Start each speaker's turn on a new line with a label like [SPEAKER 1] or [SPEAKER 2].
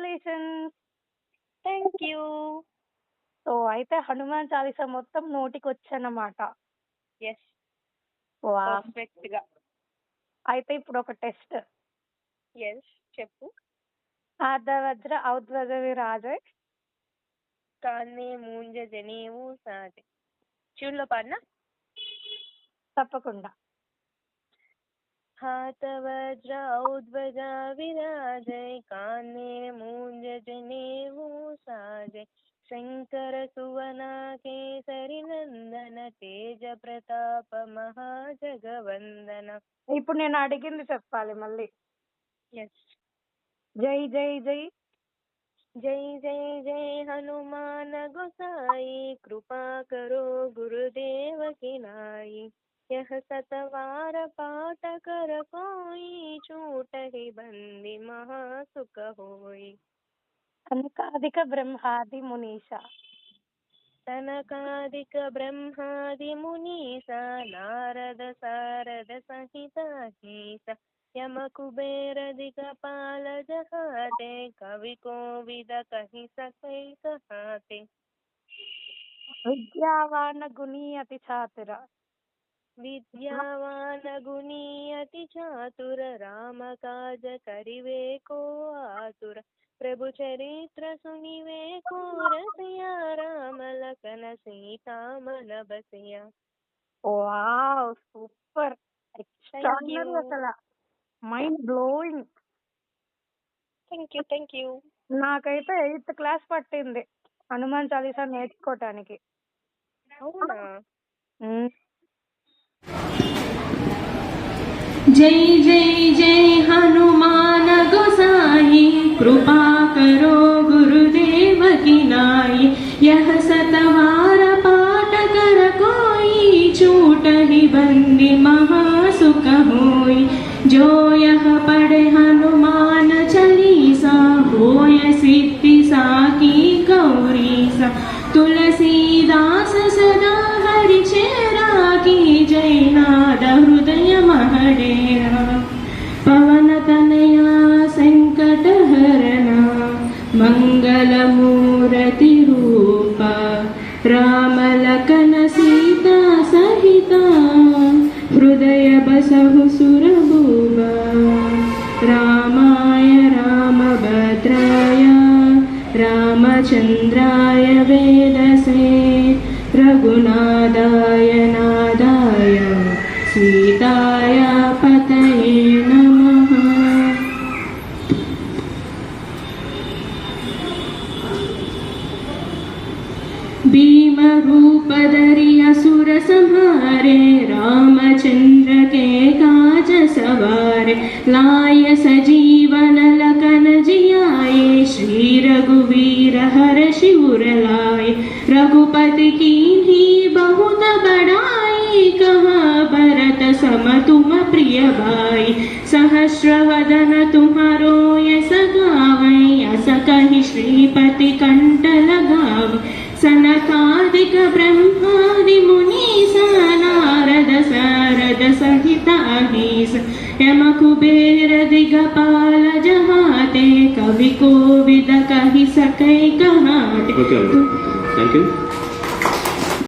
[SPEAKER 1] Congratulations.
[SPEAKER 2] Thank you.
[SPEAKER 1] So, అయితే హనుమాన్ చాలీసా మొత్తం నోటికొచ్చన్నమాట.
[SPEAKER 2] Yes.
[SPEAKER 1] Wow!
[SPEAKER 2] పర్ఫెక్ట్‌గా.
[SPEAKER 1] అయితే ఇప్పుడొక టెస్ట్.
[SPEAKER 2] యెస్. చెప్పు.
[SPEAKER 1] ఆర్ధవజ్ర ఔద్వగ విరాజై.
[SPEAKER 2] కాన్నే మూంజ జనేవు సాజే. ట్యూన్‌లో పాడనా?
[SPEAKER 1] తప్పకుండా.
[SPEAKER 2] हाथ वज्र औध्वजा विराजय कान्ने मूंज जनेऊ साजय शंकर सुवना केसरी नंदन तेज प्रताप महाजगवंदन.
[SPEAKER 1] ఇప్పుడు నేను అడిగింది చెప్పాలి మళ్ళీ.
[SPEAKER 2] यस.
[SPEAKER 1] జై జై జై
[SPEAKER 2] जय जय जय हनुमान गोसाई कृपा करो गुरुदेव की नाई यह सतवार पाठ कर कोई छूट ही बंदी महासुख होई.
[SPEAKER 1] కనకాదిక బ్రహ్మాది మునీష.
[SPEAKER 2] तनकादिक ब्रह्मादि मुनीसा नारद सारद सहित अहिसा यम कुबेर दिगपाल जहाते कवि कोविद कहि सकै कहाते.
[SPEAKER 1] విద్యావాన గుణీ అతి చాతుర.
[SPEAKER 2] विद्यावान गुणी अति चातुर राम काज करिवे को आतुर प्रभु चरित्र सुनिवे को रसिया राम लखन सीता मन बसिया.
[SPEAKER 1] వావ్! సూపర్. ఎక్స్ట్రార్డినరీ అసలు. Mind blowing.
[SPEAKER 2] Thank you.
[SPEAKER 1] నాకైతే 8th క్లాస్ పట్టింది హనుమాన్ చాలీసా నేర్చుకోవటానికి.
[SPEAKER 2] అవునా?
[SPEAKER 3] जय जय जय हनुमान गोसाई कृपा करो गुरुदेव की नाई यह सतवार पाठ कर कोई छूट ही बंदी महासुख होई जो यह पढ़े हनुमान चालीसा होय सिद्धि साकी गौरीसा तुलसीदास सदा हरि चेरा की जय नाद हृदय महडेरा पवन तनया संकट हरना मंगल मूर्ति रूपा राम लखन सीता सहिता हृदय बसहु सुरभूपा रामाय रामभद्राय रामचंद्राय वेदसे रघुनाथाय नादाय सीताय पतये नमः. भीम रूप धरि असुर संहारे रामचंद्र के काज सवारे लाय सजीवन लखन जियाए श्री रघुवीर हर्षि उर लाए रघुपति कीन्ही बहुत बड़ाई कहा भरत सम तुम प्रिय भाई सहस्र वदन तुम्हारो यस गावै अस कहि श्रीपति कंठ लगावै सनकादिक ब्रह्मादि मुनीसा नारद सारद सहित अहिसा यम कुबेर दिगपाल जहाते कवि कोविद कहि सकै कहाते.
[SPEAKER 4] Okay, thank you.